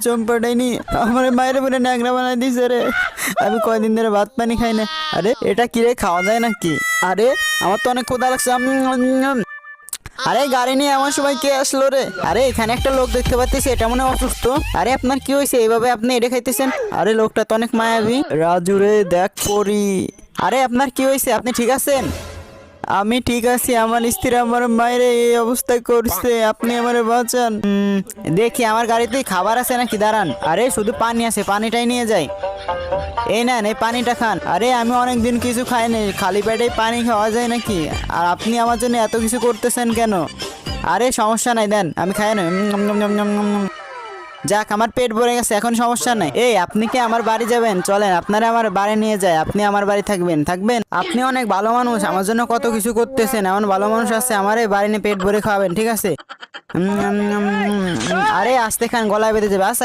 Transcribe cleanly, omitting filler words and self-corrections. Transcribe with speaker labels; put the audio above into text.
Speaker 1: চম্পাটাইনি আমার মায়ের বলে ন্যাংরা বানাই দিছে রে। আমি কয়দিন ধরে ভাত পানি খাই না। আরে এটা কি রে, খাওয়া যায় নাকি? আরে আমার তো অনেক ক্ষুধা লাগছে। আরে গাড়ি নিয়ে এমন সময় কে আসলো রে? আরে এখানে একটা লোক দেখতে পাচ্ছি, এটা মনে হয় অসুস্থ। আরে আপনার কি হয়েছে, এইভাবে আপনি এটা খাইতেছেন? আরে লোকটা তো অনেক মায়াবী। রাজু রে দেখ পরি। আরে আপনার কি হয়েছে, আপনি ঠিক আছেন? আমি ঠিক আছি, আমার স্ত্রী আমার মায়ের এই অবস্থা করছে, আপনি আমারে বাঁচান। দেখি আমার গাড়িতে খাবার আছে নাকি, দাঁড়ান। আরে শুধু পানি আছে, পানিটাই নিয়ে যাই। এই নেন, এই পানিটা খান। আরে আমি অনেকদিন কিছু খাইনি, খালি পেটেই পানি খাওয়া যায় নাকি? আর আপনি আমার জন্য এত কিছু করতেছেন কেন? আরে সমস্যা নাই, দেন আমি খাই না। যাক আমার পেট ভরে গেছে, এখন সমস্যা নাই। এই আপনি কি আমার বাড়ি যাবেন? চলেন আপনারা আমার বাড়ি নিয়ে যায়, আপনি আমার বাড়ি থাকবেন। আপনি অনেক ভালো মানুষ, আমার জন্য কত কিছু করতেছেন, এমন ভালো মানুষ আছে, আমার এই বাড়ি নিয়ে পেট ভরে খাওয়াবেন, ঠিক আছে? আরে আস্তে খান, গলায় বেঁধে যাবে। আচ্ছা